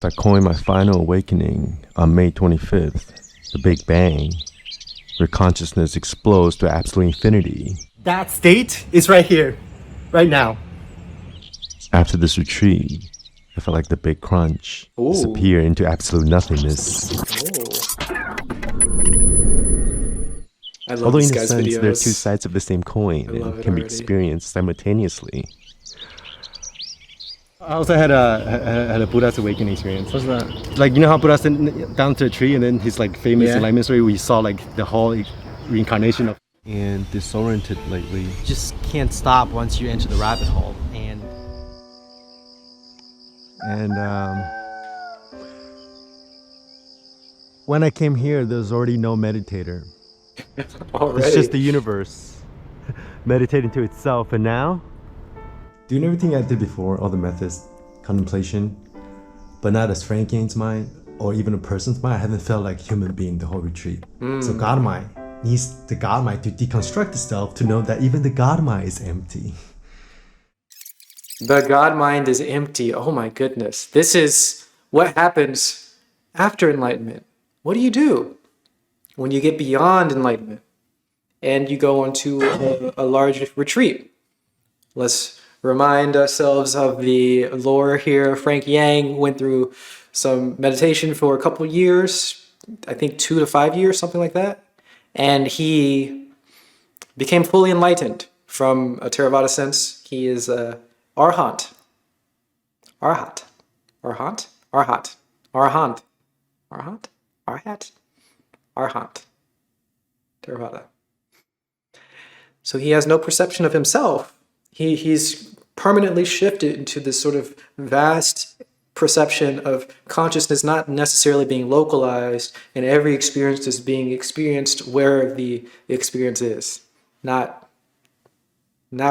I coined my final awakening on May 25th, the Big Bang, where consciousness explodes to absolute infinity. That state is right here, right now. After this retreat, I felt like the big crunch disappear into absolute nothingness. I love Although this in a guy's sense, they're two videos. sides of the same coin love and it can be already. experienced simultaneously. I also had a Buddha's awakening experience. What's that? Like, you know how Buddha's down to a tree and then his like famous enlightenment story we saw like the whole reincarnation of. And disoriented lately. Just can't stop once you enter the rabbit hole. And when I came here, there's already no meditator. It's just the universe meditating to itself. And now, doing everything I did before, all the methods, contemplation, but not as Frankie's mind or even a person's mind. I haven't felt like a human being the whole retreat. So God mind needs the God mind to deconstruct itself to know that even the God mind is empty. The God mind is empty. Oh my goodness. This is what happens after enlightenment. What do you do when you get beyond enlightenment and you go onto a large retreat? Let's remind ourselves of the lore here. Frank Yang went through some meditation for a couple years, I think 2 to 5 years, something like that. And he became fully enlightened from a Theravada sense. He is arhat. Arhat. Arhat? Arhat. Arhat. Arhat? Arhat? Arhat. Theravada. So he has no perception of himself. He's permanently shifted into this sort of vast perception of consciousness not necessarily being localized, and every experience is being experienced where the experience is, not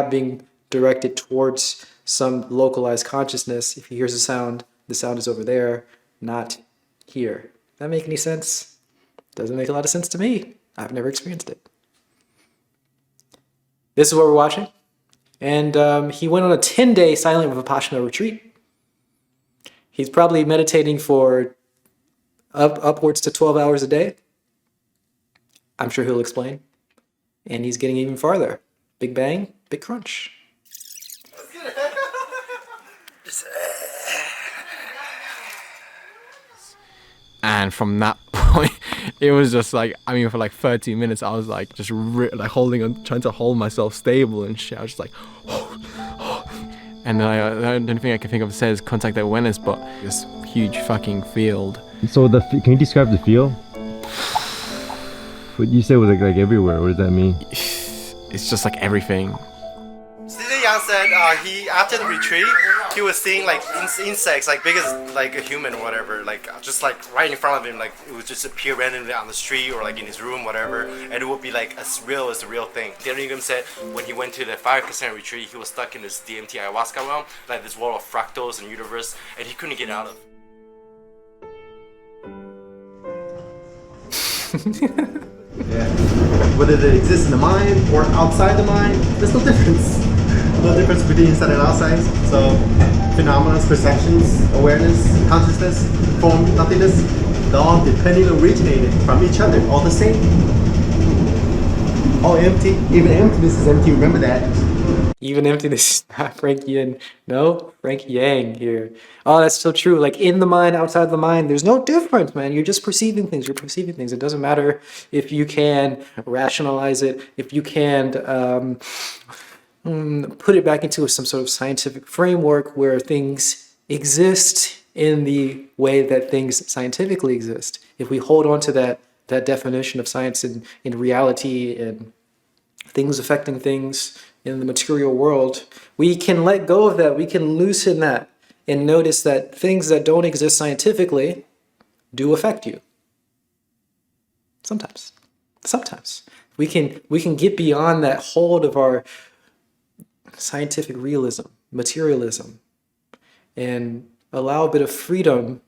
being directed towards some localized consciousness. If he hears a sound, the sound is over there, not here. That make any sense? Doesn't make a lot of sense to me. I've never experienced it. This is what we're watching. And he went on a 10-day silent Vipassana retreat. He's probably meditating for upwards to 12 hours a day. I'm sure he'll explain. And he's getting even farther. Big bang, big crunch. And from that point, it was just like, I mean, for like 30 minutes, I was like just like holding on, trying to hold myself stable and shit. I was just like, and then the only thing I can think of says contact awareness, but this huge fucking field. So can you describe the feel? What you said was like everywhere. What does that mean? It's just like everything. Stephen Yang said he after the retreat he was seeing like insects like big as like a human or whatever, like just like right in front of him, like it would just appear randomly on the street or like in his room, whatever, and it would be like as real as the real thing. Darren said when he went to the 5% retreat, he was stuck in this DMT ayahuasca realm, like this world of fractals and universe, and he couldn't get out of. Yeah. Whether it exists in the mind or outside the mind, there's no difference. No difference between inside and outside. So, phenomena, perceptions, awareness, consciousness, form, nothingness, they're all dependently originated from each other, all the same. All empty. Even emptiness is empty, remember that. Even emptiness is not Frank Yin. No, Frank Yang here. Oh, that's still true. Like in the mind, outside the mind, there's no difference, man. You're just perceiving things. You're perceiving things. It doesn't matter if you can rationalize it, if you can put it back into some sort of scientific framework where things exist in the way that things scientifically exist. If we hold on to that definition of science in reality and things affecting things in the material world, we can let go of that. We can loosen that and notice that things that don't exist scientifically do affect you. Sometimes. We can get beyond that hold of our scientific realism, materialism, and allow a bit of freedom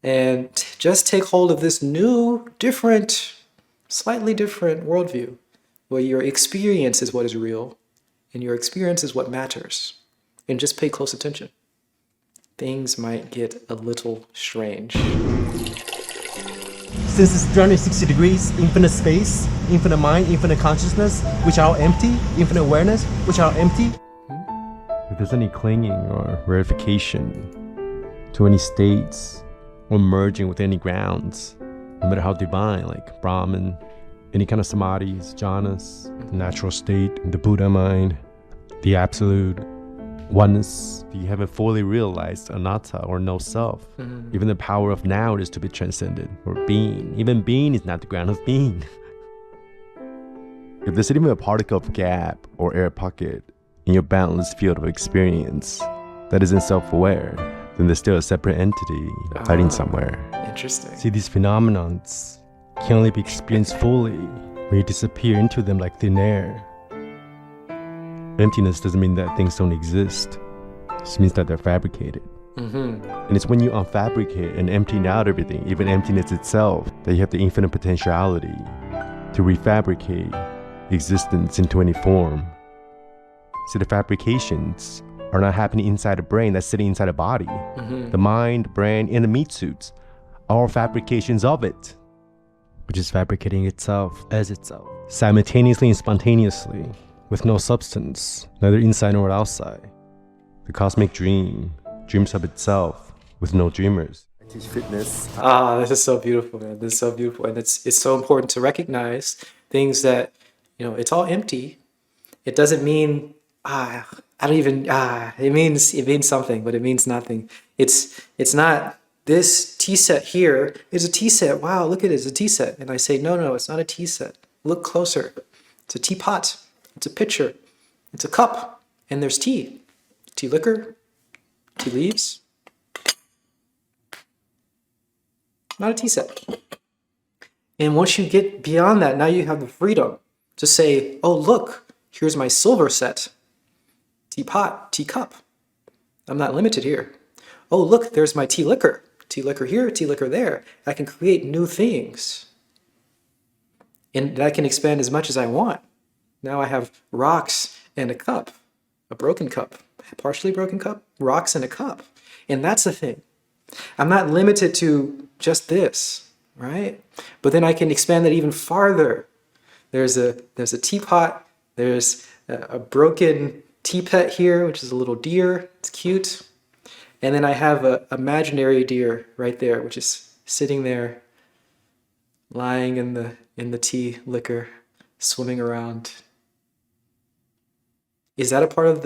and just take hold of this new, different, slightly different worldview where your experience is what is real and your experience is what matters. And just pay close attention. things might get a little strange. Since it's 360 degrees, infinite space, infinite mind, infinite consciousness, which are all empty, infinite awareness, which are all empty. If there's any clinging or verification to any states or merging with any grounds, no matter how divine, like Brahman, any kind of samadhis, jhanas, the natural state, the Buddha mind, the absolute oneness, you haven't fully realized anatta or no self. Even the power of now is to be transcended, or being. Even being is not the ground of being. If there's even a particle of gap or air pocket in your boundless field of experience that isn't self-aware, then there's still a separate entity hiding somewhere. Interesting. See, these phenomenons can only be experienced fully when you disappear into them like thin air. Emptiness doesn't mean that things don't exist. It just means that they're fabricated. And it's when you unfabricate and empty out everything, even emptiness itself, that you have the infinite potentiality to refabricate existence into any form. See, the fabrications are not happening inside the brain that's sitting inside the body. The mind, brain, and the meat suits are fabrications of it, which is fabricating itself as itself, simultaneously and spontaneously, with no substance, neither inside nor outside. The cosmic dream dreams of itself with no dreamers. I teach fitness. This is so beautiful, man. This is so beautiful. And it's so important to recognize things that, it's all empty. It doesn't mean, it means something, but it means nothing. It's not, this tea set here is a tea set. Wow, look at it, it's a tea set. And I say, no, it's not a tea set. Look closer. It's a teapot. It's a pitcher. It's a cup. And there's tea. Tea liquor. Tea leaves. Not a tea set. And once you get beyond that, now you have the freedom to say, oh, look, here's my silver set. Teapot, teacup. I'm not limited here. Oh, look, there's my tea liquor. Tea liquor here, tea liquor there. I can create new things. And I can expand as much as I want. Now I have rocks and a cup, a broken cup, a partially broken cup, rocks and a cup. And that's the thing. I'm not limited to just this, right? But then I can expand that even farther. There's a teapot, there's a broken teapot here, which is a little deer. It's cute. And then I have an imaginary deer right there, which is sitting there, lying in the tea liquor, swimming around. Is that a part of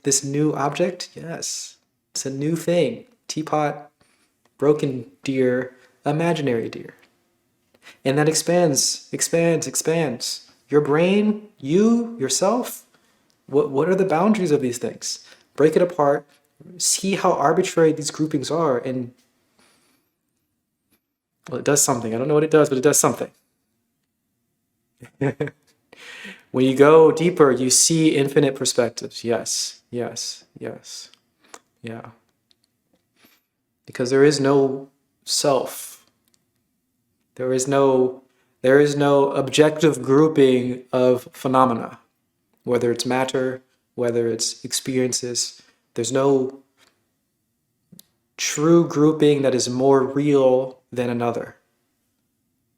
this new object? Yes. It's a new thing. Teapot, broken deer, imaginary deer. And that expands. Your brain, yourself, what are the boundaries of these things? Break it apart, see how arbitrary these groupings are, and it does something. I don't know what it does, but it does something. When you go deeper, you see infinite perspectives. Yes. Yeah. Because there is no self. There is no objective grouping of phenomena, whether it's matter, whether it's experiences. There's no true grouping that is more real than another.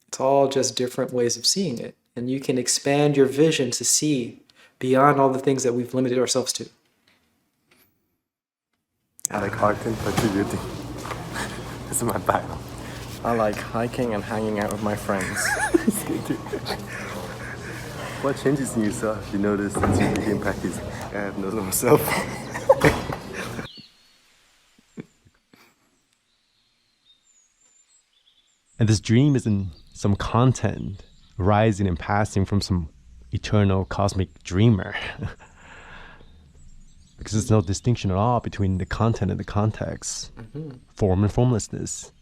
It's all just different ways of seeing it. And you can expand your vision to see beyond all the things that we've limited ourselves to. I like art and contributing. This is my bio. I like hiking and hanging out with my friends. What changes in yourself you notice since you begin practicing? I have no myself. And this dream isn't some content rising and passing from some eternal cosmic dreamer. Because there's no distinction at all between the content and the context, form and formlessness.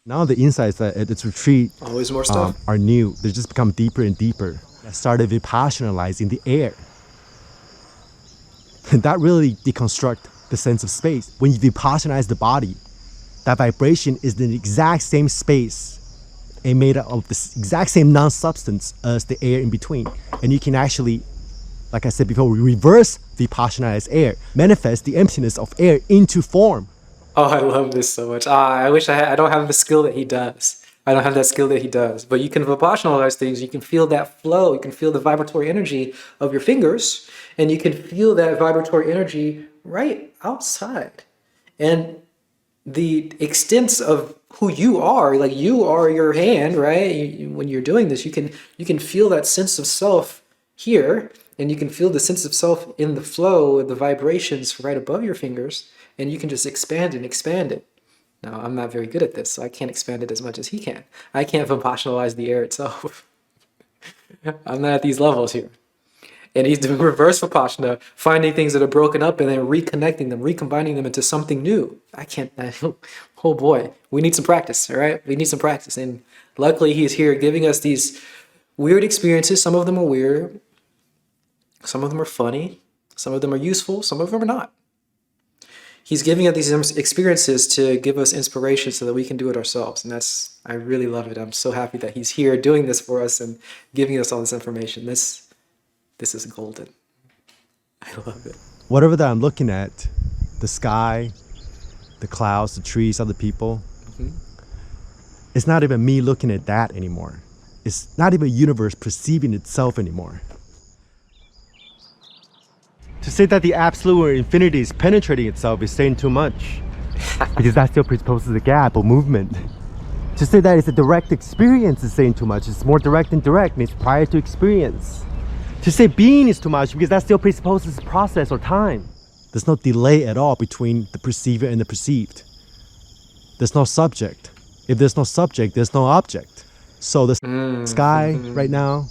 Now the insights at its retreat Always more stuff. Are new. They just become deeper and deeper. I started Vipassanalizing the air. And that really deconstruct the sense of space. When you Vipassanize the body, that vibration is the exact same space and made up of the exact same non-substance as the air in between. And you can actually Like I said before, we reverse Vipassana as air, manifest the emptiness of air into form. Oh, I love this so much. I wish I don't have the skill that he does. I don't have that skill that he does. But you can Vipassanalize things. You can feel that flow. You can feel the vibratory energy of your fingers. And you can feel that vibratory energy right outside. And the extent of who you are, like you are your hand, right? When you're doing this, you can feel that sense of self here. And you can feel the sense of self in the flow, the vibrations right above your fingers. And you can just expand and expand it. Now, I'm not very good at this, so I can't expand it as much as he can. I can't Vipassalize the air itself. I'm not at these levels here. And he's doing reverse Vipassana, finding things that are broken up and then reconnecting them, recombining them into something new. Oh boy, we need some practice, all right? We need some practice. And luckily he's here giving us these weird experiences. Some of them are weird. Some of them are funny. Some of them are useful. Some of them are not. He's giving us these experiences to give us inspiration so that we can do it ourselves. And I really love it. I'm so happy that he's here doing this for us and giving us all this information. This is golden. I love it. Whatever that I'm looking at, the sky, the clouds, the trees, other people, it's not even me looking at that anymore. It's not even universe perceiving itself anymore. To say that the absolute or infinity is penetrating itself is saying too much, because that still presupposes a gap or movement. To say that it's a direct experience is saying too much. It's more direct and direct, means prior to experience. To say being is too much, because that still presupposes process or time. There's no delay at all between the perceiver and the perceived. There's no subject. If there's no subject, there's no object. So the sky right now,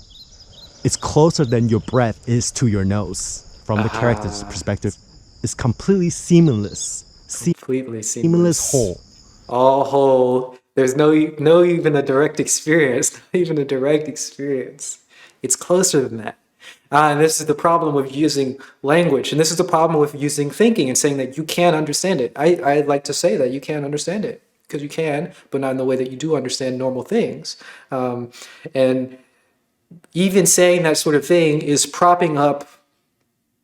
it's closer than your breath is to your nose. From the character's perspective, it's completely seamless. Completely Seamless whole. All whole. There's no even a direct experience. Not even a direct experience. It's closer than that. And this is the problem with using language. And this is the problem with using thinking and saying that you can't understand it. I like to say that you can't understand it. Because you can, but not in the way that you do understand normal things. And even saying that sort of thing is propping up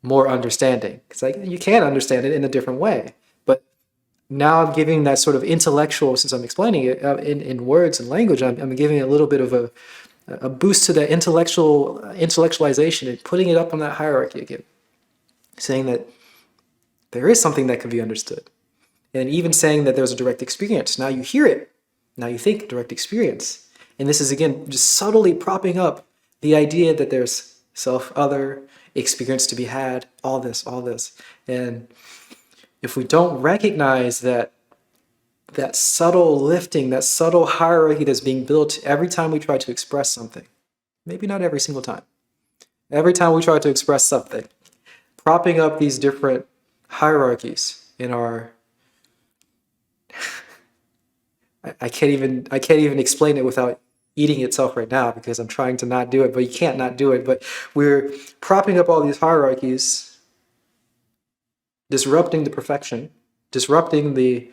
more understanding. It's like you can understand it in a different way. But now I'm giving that sort of intellectual, since I'm explaining it in words and language, I'm giving it a little bit of a boost to that intellectualization and putting it up on that hierarchy again. Saying that there is something that can be understood. And even saying that there's a direct experience. Now you hear it. Now you think direct experience. And this is, again, just subtly propping up the idea that there's self, other, experience to be had, all this. And if we don't recognize that subtle lifting, that subtle hierarchy that's being built every time we try to express something, maybe not every single time, every time we try to express something, propping up these different hierarchies in our I can't even explain it without eating itself right now, because I'm trying to not do it, but you can't not do it. But we're propping up all these hierarchies, disrupting the perfection, disrupting the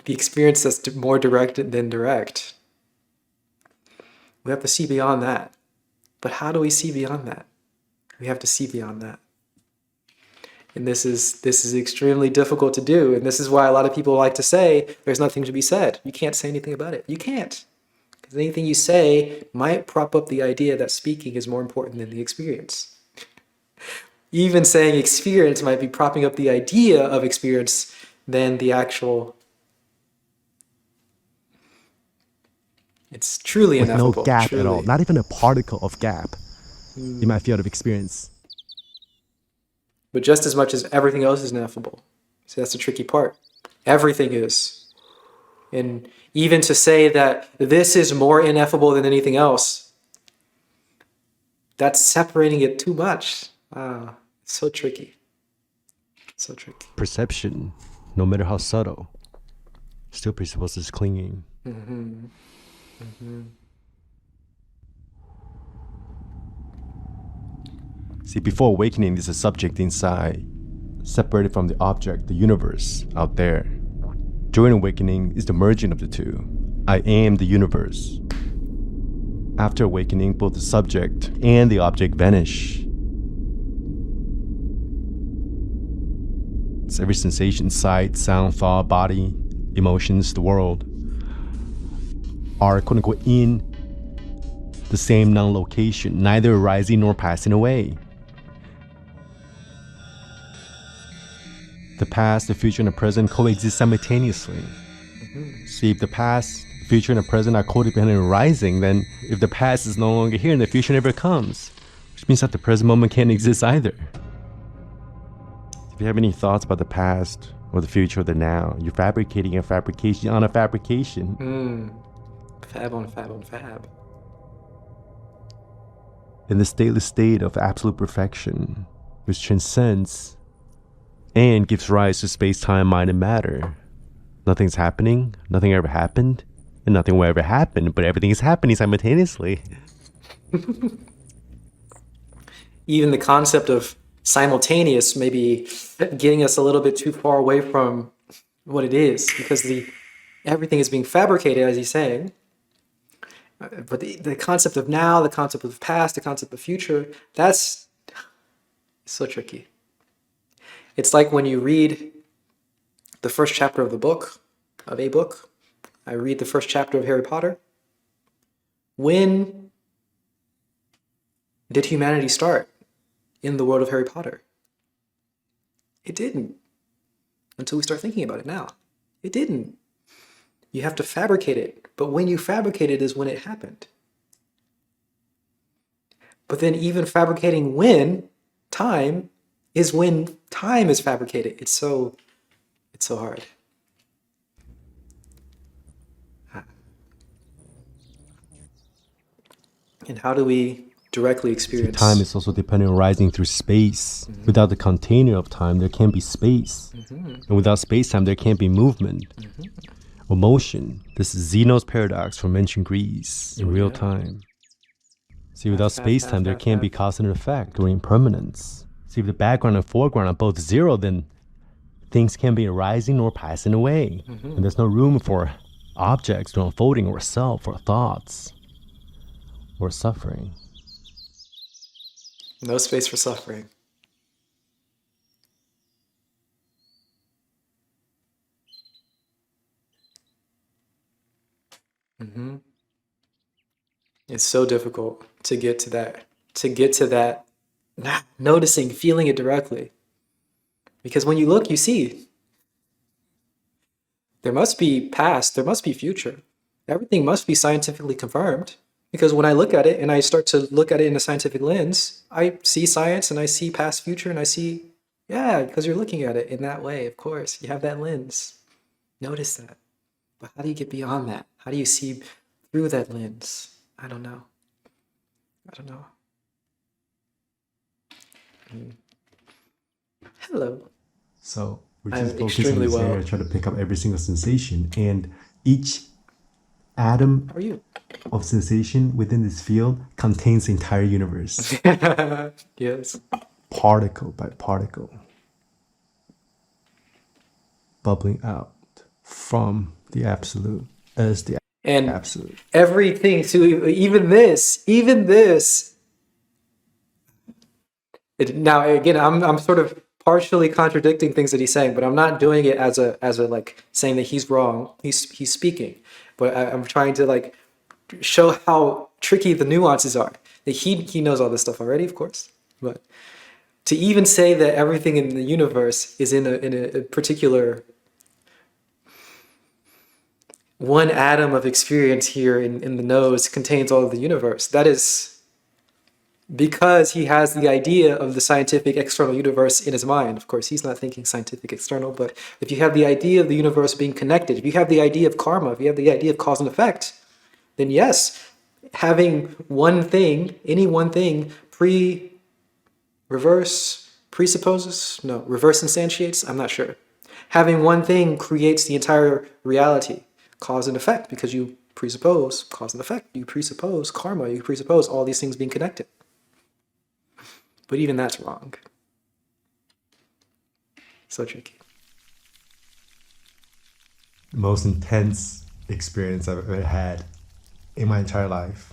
experience that's more direct than direct. We have to see beyond that. But how do we see beyond that? We have to see beyond that. And this is extremely difficult to do. And this is why a lot of people like to say, there's nothing to be said. You can't say anything about it. You can't. Because anything you say might prop up the idea that speaking is more important than the experience. Even saying experience might be propping up the idea of experience than the actual. It's truly With ineffable. no gap truly. at all. Not even a particle of gap in my field of experience. But just as much as everything else is ineffable. See, that's the tricky part. Everything is. And even to say that this is more ineffable than anything else, that's separating it too much. It's so tricky. So tricky. Perception, no matter how subtle, still presupposes clinging. See, before awakening, there's a subject inside, separated from the object, the universe out there. During awakening is the merging of the two. I am the universe. After awakening, both the subject and the object vanish. It's every sensation, sight, sound, thought, body, emotions, the world are quote unquote in the same non-location, neither arising nor passing away. The past, the future, and the present coexist simultaneously. See, if the past, the future, and the present are codependent and arising, then if the past is no longer here and the future never comes, which means that the present moment can't exist either. If you have any thoughts about the past or the future or the now, you're fabricating a fabrication on a fabrication. Fab on fab on fab. In the stateless state of absolute perfection, which transcends and gives rise to space, time, mind, and matter. Nothing's happening, nothing ever happened, and nothing will ever happen, but everything is happening simultaneously. Even the concept of simultaneous may be getting us a little bit too far away from what it is, because everything is being fabricated, as he's saying. But the concept of now, the concept of past, the concept of future, that's so tricky. It's like when you read the first chapter of a book. I read the first chapter of Harry Potter. When did humanity start in the world of Harry Potter? It didn't. Until we start thinking about it now. It didn't. You have to fabricate it. But when you fabricate it is when it happened. But then even fabricating time is when time is fabricated. It's so hard. And how do we directly experience time is also dependent on rising through space. Without the container of time, there can't be space. And without space-time, there can't be movement or motion. This is Zeno's paradox from ancient Greece in real time. See, without space-time, there can't be cause and effect or impermanence. See, if the background and foreground are both zero, then things can't be arising nor passing away. And there's no room for objects to unfolding or self or thoughts or suffering. no space for suffering? It's so difficult to get to that, noticing, feeling it directly. Because when you look, you see there must be past, there must be future. Everything must be scientifically confirmed. Because when I look at it and I start to look at it in a scientific lens, I see science and I see past, future, and I see, yeah, because you're looking at it in that way, of course. You have that lens. Notice that. But how do you get beyond that? How do you see through that lens? I don't know. Hello. So we're I'm just focusing on extremely this well. area, try to pick up every single sensation, and each atom How are you? of sensation within this field contains the entire universe, Yes. particle by particle, bubbling out from the absolute as the And absolute. everything to even this. Now again, I'm sort of partially contradicting things that he's saying, but I'm not doing it as a like saying that he's wrong. He's speaking, but I'm trying to like show how tricky the nuances are. That he knows all this stuff already, of course, but to even say that everything in the universe is in a particular one atom of experience here in the nose contains all of the universe. That is because he has the idea of the scientific external universe in his mind. Of course, he's not thinking scientific external, but if you have the idea of the universe being connected, if you have the idea of karma, if you have the idea of cause and effect, then yes, having one thing, any one thing, reverse instantiates, I'm not sure. Having one thing creates the entire reality. Cause and effect, because you presuppose cause and effect, you presuppose karma, you presuppose all these things being connected. But even that's wrong. So tricky. The most intense experience I've ever had in my entire life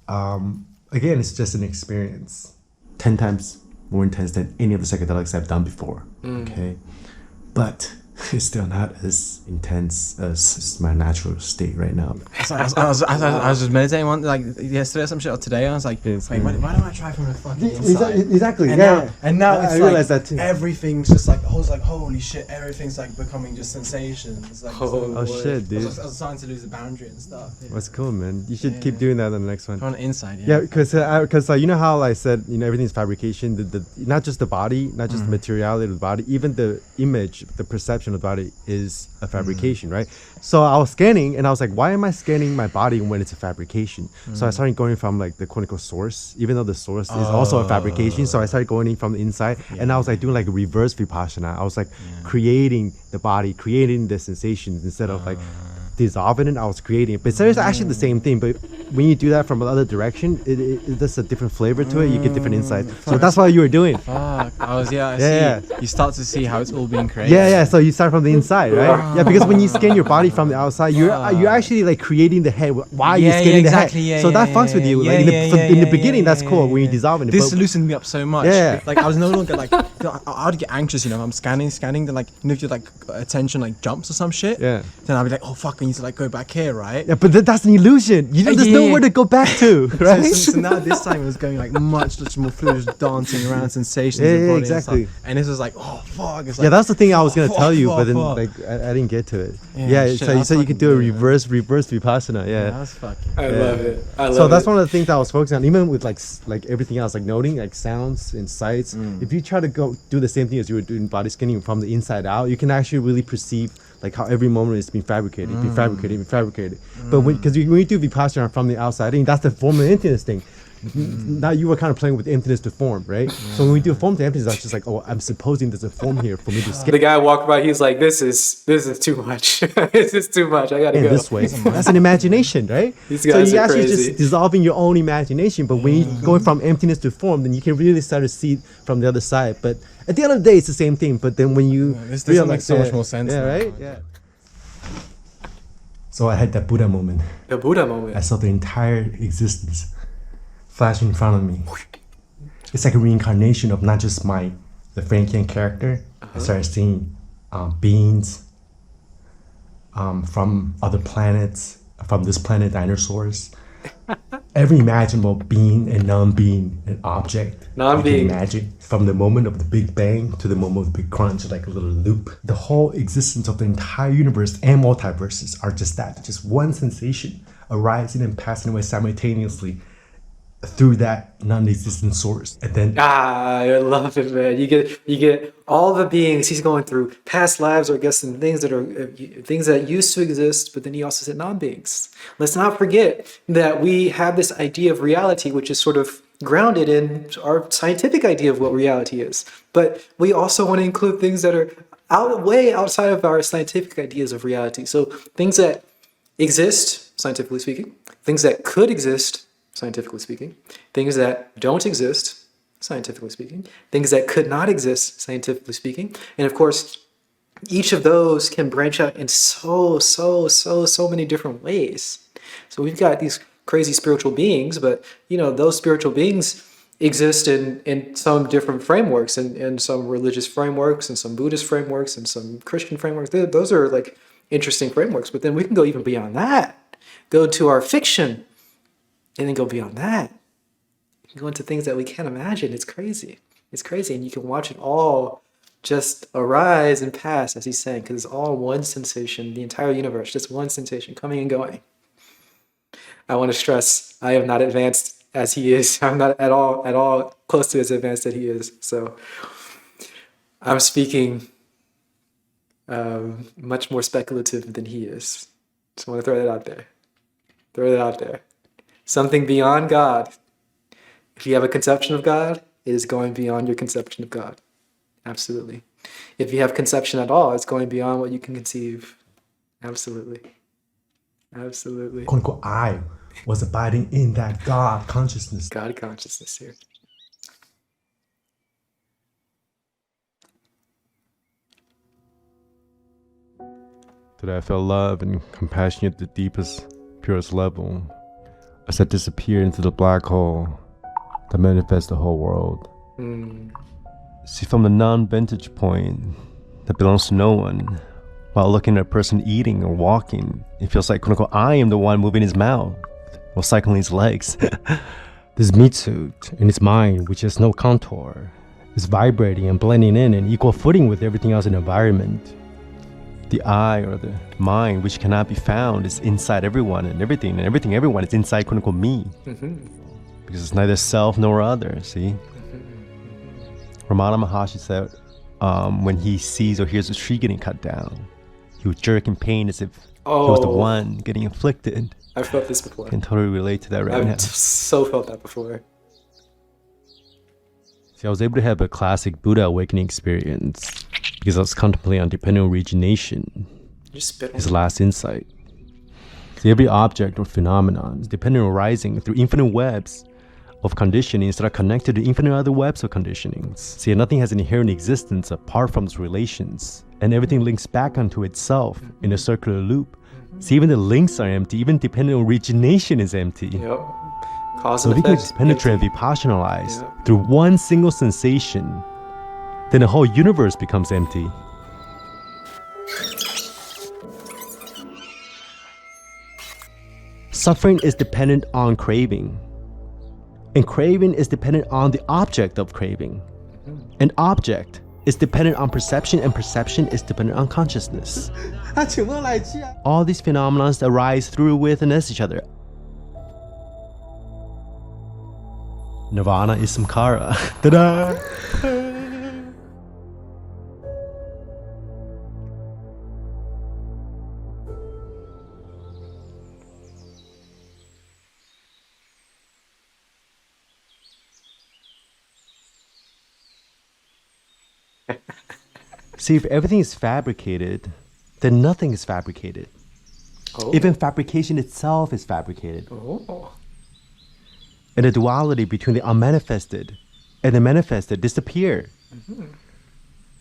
Again, it's just an experience 10 times more intense than any of the psychedelics I've done before. Okay, but it's still not as intense as my natural state right now. So I was just meditating one like yesterday or some shit, or today. I was like, wait, why don't I try from the fucking inside? Exactly. And now it's I realized that too. everything's just like, I was like, holy shit, everything's like becoming just sensation. It's like, Oh shit, dude. I was starting to lose the boundary and stuff. That's cool, man. You should keep doing that on the next one. On the inside, Yeah, because you know how I said, you know, everything's fabrication. The not just the body, not just the materiality of the body, even the image, the perception of the body is a fabrication, right? So I was scanning, and I was like, why am I scanning my body when it's a fabrication? So I started going from like the quote unquote source, even though the source is also a fabrication. So I started going in from the inside, and I was like doing like a reverse Vipassana. I was like creating the body, creating the sensations instead of like dissolving it. I was creating it, but it's actually the same thing. But when you do that from another direction, it does a different flavor to it. You get different insight. So that's what you were doing. Fuck. I see. Yeah. You start to see how it's all being created. Yeah. So you start from the inside, right? Yeah, because when you scan your body from the outside, you're actually like creating the head. Why are you scanning the head? So that fucks with you. Like in the beginning, that's cool when you're dissolving it. This loosened me up so much. Yeah. Like I was no longer like, I would get anxious, you know, if I'm scanning, then like, you know, if your like attention like jumps or some shit. Yeah. Then I'll be like, oh fuck, I need to like go back here, right? Yeah, but that's an illusion. There's nowhere to go back to, right? So now this time it was going like much more fluid, just dancing around sensations. Yeah, of body exactly. And stuff. And this was like, oh fuck. It's like, Yeah, that's the thing I was gonna tell you, but then fuck. like I didn't get to it. Yeah, Yeah, shit, so you that's said you could do a fucking good. reverse Vipassana. Yeah. That's fucking. I love it. I love So that's it. one of the things I was focusing on, even with like everything else, like noting like sounds and sights. If you try to go do the same thing as you were doing body scanning from the inside out, you can actually really perceive like how every moment is being fabricated, being fabricated. But when you do Vipassana from the outside, I think that's the form of emptiness thing. Now you were kind of playing with emptiness to form, right? So when we do form to emptiness, that's just like, oh, I'm supposing there's a form here for me to scan The guy walked by. He's like, "This is too much. This is too much. I gotta in go." this way. That's an imagination, right? These So guys you are actually crazy. just dissolving your own imagination. But when you go from emptiness to form, then you can really start to see it from the other side. But at the end of the day, it's the same thing. But then when you This realize makes so much more sense yeah, now. right? Yeah. So I had that Buddha moment. The Buddha moment. I saw the entire existence flashing in front of me. It's like a reincarnation of not just the Frankian character. I started seeing beings from other planets, from this planet, dinosaurs. Every imaginable being and non-being and object Non-being. you can imagine, from the moment of the Big Bang to the moment of the Big Crunch, like a little loop. The whole existence of the entire universe and multiverses are just that, just one sensation arising and passing away simultaneously through that non-existent source. And then I love it, man. You get all the beings he's going through, past lives, or I guess, and things that used to exist, but then he also said non-beings. Let's not forget that we have this idea of reality, which is sort of grounded in our scientific idea of what reality is. But we also want to include things that are way outside of our scientific ideas of reality. So things that exist, scientifically speaking, things that could exist, scientifically speaking, things that don't exist, scientifically speaking, things that could not exist, scientifically speaking. And of course, each of those can branch out in so many different ways. So we've got these crazy spiritual beings, but you know, those spiritual beings exist in some different frameworks, and some religious frameworks, and some Buddhist frameworks, and some Christian frameworks. Those are like interesting frameworks, but then we can go even beyond that. Go to our fiction, and then go beyond that. You can go into things that we can't imagine. It's crazy. It's crazy. And you can watch it all just arise and pass, as he's saying, because it's all one sensation, the entire universe, just one sensation coming and going. I want to stress, I am not advanced as he is. I'm not at all close to as advanced that he is. So I'm speaking much more speculative than he is. Just want to throw that out there. Throw that out there. Something beyond God. If you have a conception of God, it is going beyond your conception of God. Absolutely. If you have conception at all, it's going beyond what you can conceive. Absolutely. Absolutely. quote unquote I was abiding in that God consciousness. God consciousness here. Today I felt love and compassion at the deepest, purest level. as I disappear into the black hole that manifests the whole world. See, from the non-vantage point that belongs to no one, while looking at a person eating or walking, it feels like, quote unquote, I am the one moving his mouth while cycling his legs. This meat suit in its mind, which has no contour, is vibrating and blending in equal footing with everything else in the environment. The I, or the mind, which cannot be found, is inside everyone and everything everyone is inside, quote unquote, me. Because it's neither self nor other, see? Ramana Maharshi said, when he sees or hears a tree getting cut down, he would jerk in pain as if he was the one getting inflicted. I've felt this before. I can totally relate to that right now. I've so felt that before. See, I was able to have a classic Buddha awakening experience because I was contemplating on dependent origination, Just spit on his last insight. See, every object or phenomenon is dependent arising through infinite webs of conditionings that are connected to infinite other webs of conditionings. See, nothing has an inherent existence apart from its relations, and everything links back onto itself in a circular loop. See, even the links are empty, even dependent origination is empty. Yep. Cause So and if we can effect. just penetrate and Vipassanalyze Yeah. through one single sensation, then the whole universe becomes empty. Suffering is dependent on craving. And craving is dependent on the object of craving. An object is dependent on perception, and perception is dependent on consciousness. All these phenomena arise through, with, and as each other. Nirvana is samkara. Ta-da! See, if everything is fabricated, then nothing is fabricated. Oh. Even fabrication itself is fabricated. Oh. And the duality between the unmanifested and the manifested disappear.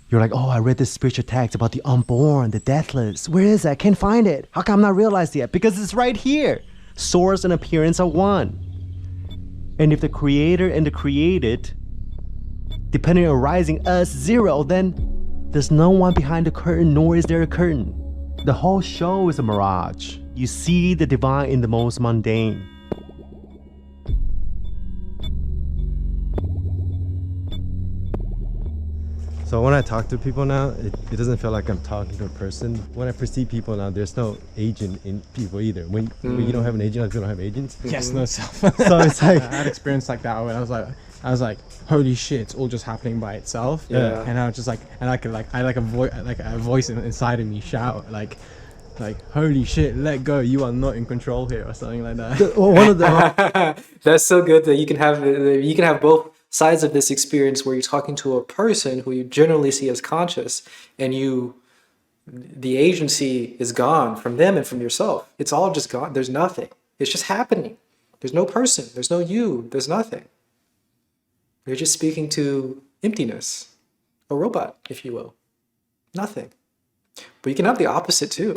You're like, oh, I read this spiritual text about the unborn, the deathless. Where is it? I can't find it. How come I'm not realized yet? Because it's right here. Source and appearance are one. And if the creator and the created, depending on arising us, zero, then there's no one behind the curtain, nor is there a curtain. The whole show is a mirage. You see the divine in the most mundane. So when I talk to people now, it doesn't feel like I'm talking to a person. When I perceive people now, there's no agent in people either. When you don't have an agent, other people don't have agents. Yes, no self. So it's like, I had experience like that when I was like, holy shit, it's all just happening by itself. Yeah. And I was just like, and I like a voice inside of me shout like, holy shit, let go, you are not in control here, or something like that. one of the That's so good that you can have both sides of this experience where you're talking to a person who you generally see as conscious, and the agency is gone from them and from yourself. It's all just gone. There's nothing. It's just happening. There's no person. There's no you. There's nothing. You're just speaking to emptiness, a robot, if you will. Nothing. But you can have the opposite too,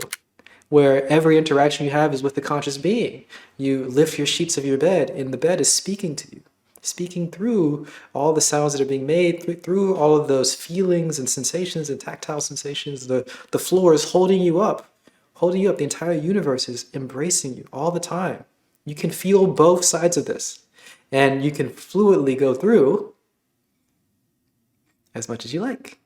where every interaction you have is with the conscious being. You lift your sheets of your bed, and the bed is speaking to you, speaking through all the sounds that are being made, through all of those feelings and sensations and tactile sensations. The floor is holding you up. The entire universe is embracing you all the time. You can feel both sides of this, and you can fluidly go through as much as you like.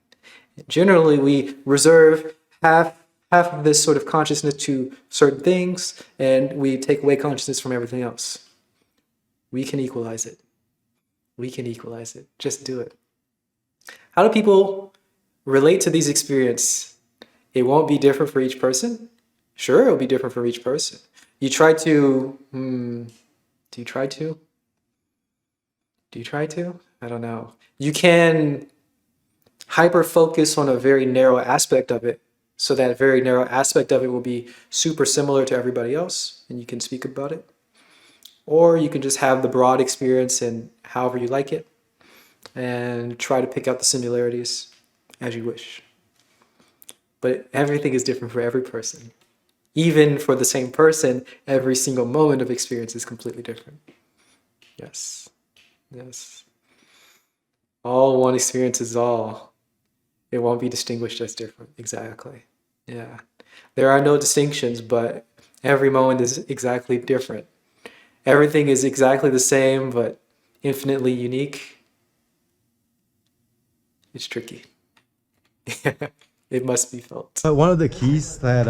Generally, we reserve half of this sort of consciousness to certain things, and we take away consciousness from everything else. We can equalize it. Just do it. How do people relate to these experiences? It won't be different for each person. Sure, it'll be different for each person. You try to, do you try to? I don't know. You can hyper-focus on a very narrow aspect of it, so that very narrow aspect of it will be super similar to everybody else, and you can speak about it. Or you can just have the broad experience and however you like it, and try to pick out the similarities as you wish. But everything is different for every person. Even for the same person, every single moment of experience is completely different. Yes. Yes. All one experience is all. It won't be distinguished as different. Exactly. Yeah. There are no distinctions, but every moment is exactly different. Everything is exactly the same, but infinitely unique. It's tricky. It must be felt. But one of the keys that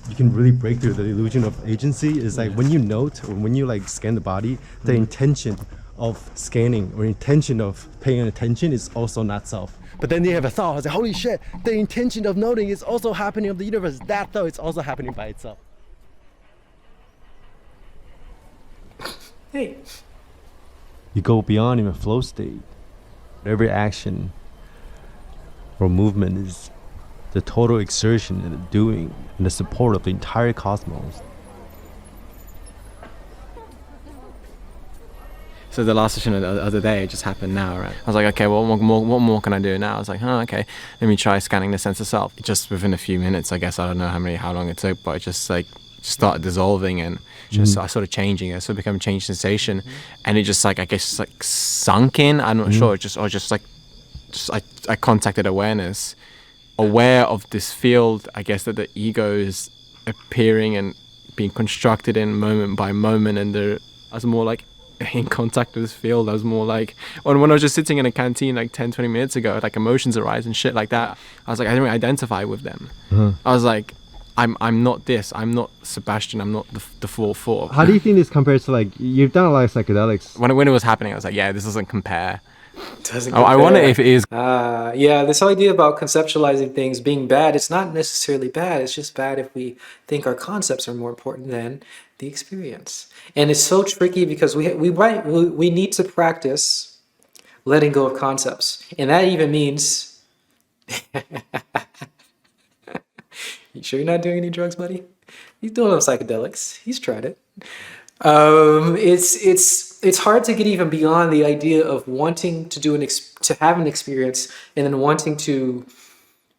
you can really break through the illusion of agency is like when you note or when you like scan the body, the intention of scanning or intention of paying attention is also not self. But then you have a thought, I was like, holy shit, the intention of noting is also happening of the universe. That though, it's also happening by itself. Hey. You go beyond in a flow state. Every action or movement is the total exertion and the doing and the support of the entire cosmos. So the last session of the other day just happened now, right? I was like, okay, well, what more can I do now? I was like, oh, okay, let me try scanning the sense of self. Just within a few minutes, I guess, I don't know how long it took, but it just like started dissolving and just I started changing. It sort of became a changed sensation, and it just like I guess like sunk in. I'm not sure. I contacted awareness, aware of this field. I guess that the ego is appearing and being constructed in moment by moment, and I was more like in contact with this field. I was more like when I was just sitting in a canteen like 10-20 minutes ago, like emotions arise and shit like that. I was like, I didn't really identify with them. I was like, I'm not this. I'm not Sebastian. I'm not the full form. How do you think this compares to like, you've done a lot of psychedelics. When it was happening, I was like, yeah, this doesn't compare. Doesn't I wonder if it is. Yeah, this idea about conceptualizing things being bad, it's not necessarily bad. It's just bad if we think our concepts are more important than the experience. And it's so tricky because we need to practice letting go of concepts. And that even means... You sure you're not doing any drugs, buddy? He's doing some psychedelics. He's tried it. It's hard to get even beyond the idea of wanting to to have an experience and then wanting to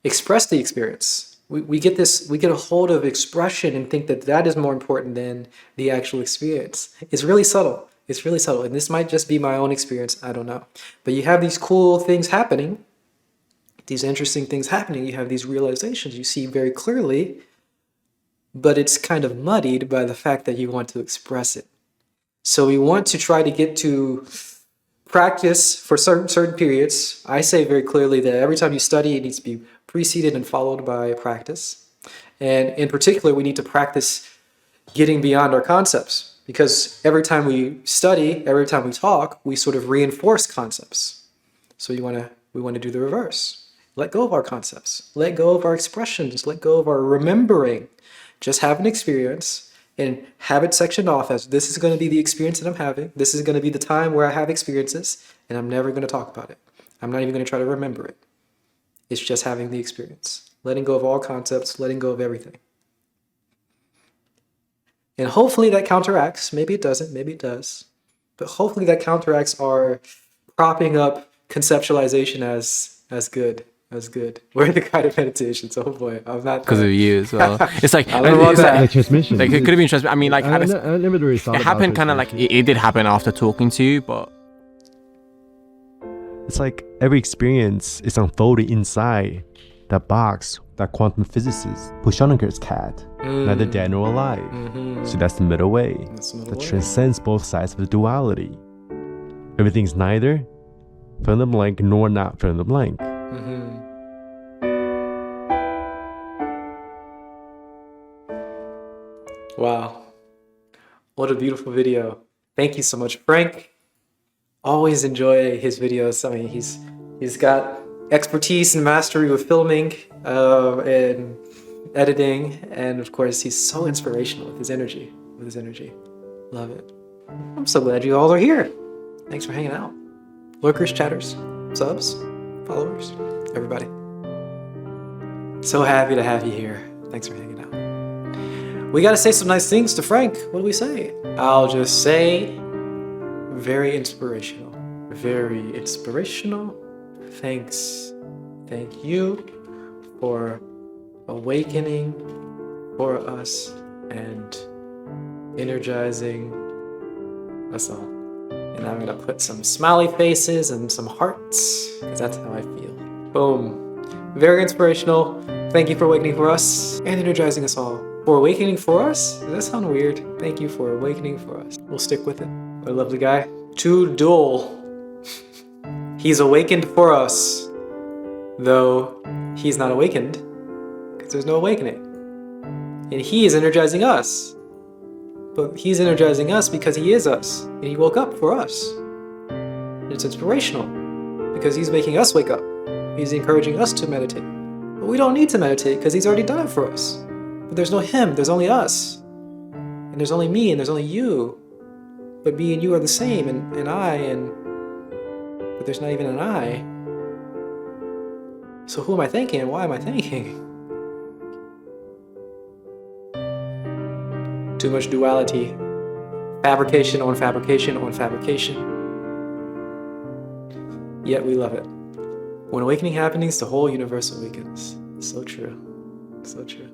express the experience. We get a hold of expression and think that is more important than the actual experience. It's really subtle. It's really subtle. And this might just be my own experience. I don't know. But you have these cool things happening, these interesting things happening. You have these realizations you see very clearly, but it's kind of muddied by the fact that you want to express it. So we want to try to get to practice for certain periods. I say very clearly that every time you study, it needs to be preceded and followed by practice. And in particular, we need to practice getting beyond our concepts, because every time we study, every time we talk, we sort of reinforce concepts. So we want to do the reverse. Let go of our concepts. Let go of our expressions. Let go of our remembering. Just have an experience and have it sectioned off as this is going to be the experience that I'm having. This is going to be the time where I have experiences, and I'm never going to talk about it. I'm not even going to try to remember it. It's just having the experience. Letting go of all concepts, letting go of everything. And hopefully that counteracts, maybe it doesn't, maybe it does, but hopefully that counteracts our propping up conceptualization as good. That's good. We're the guided meditations. Oh boy, I'm not Because of you as well. It's like I don't know about it's that. like Like transmission. like it could have been transmission. I mean, like I never really thought it about happened kind of like transmission. it did happen after talking to you, but It's like every experience is unfolding inside that box that quantum physicist Pushonaker's cat, neither dead nor alive. So that's the middle way. That's the middle That way. transcends both sides of the duality. Everything's neither fill in the blank nor not fill in the blank. Wow. What a beautiful video. Thank you so much, Frank. Always enjoy his videos. I mean, he's got expertise and mastery with filming and editing, and of course, he's so inspirational with his energy. Love it. I'm so glad you all are here. Thanks for hanging out. Lurkers, chatters, subs, followers, everybody. So happy to have you here. Thanks for hanging out. We got to say some nice things to Frank. What do we say? I'll just say very inspirational. Very inspirational. Thanks. Thank you for awakening for us and energizing us all. And I'm gonna put some smiley faces and some hearts, because that's how I feel. Boom. Very inspirational. Thank you for awakening for us and energizing us all. For awakening for us? Does that sound weird? Thank you for awakening for us. We'll stick with it. What a lovely guy. Too dull. He's awakened for us, though he's not awakened, because there's no awakening. And he is energizing us. But he's energizing us because he is us, and he woke up for us. And it's inspirational, because he's making us wake up. He's encouraging us to meditate. But we don't need to meditate, because he's already done it for us. But there's no him, there's only us. And there's only me, and there's only you. But me and you are the same, and I, but there's not even an I. So who am I thanking, and why am I thanking? Too much duality. Fabrication on fabrication on fabrication. Yet we love it. When awakening happens, the whole universe awakens. So true. So true.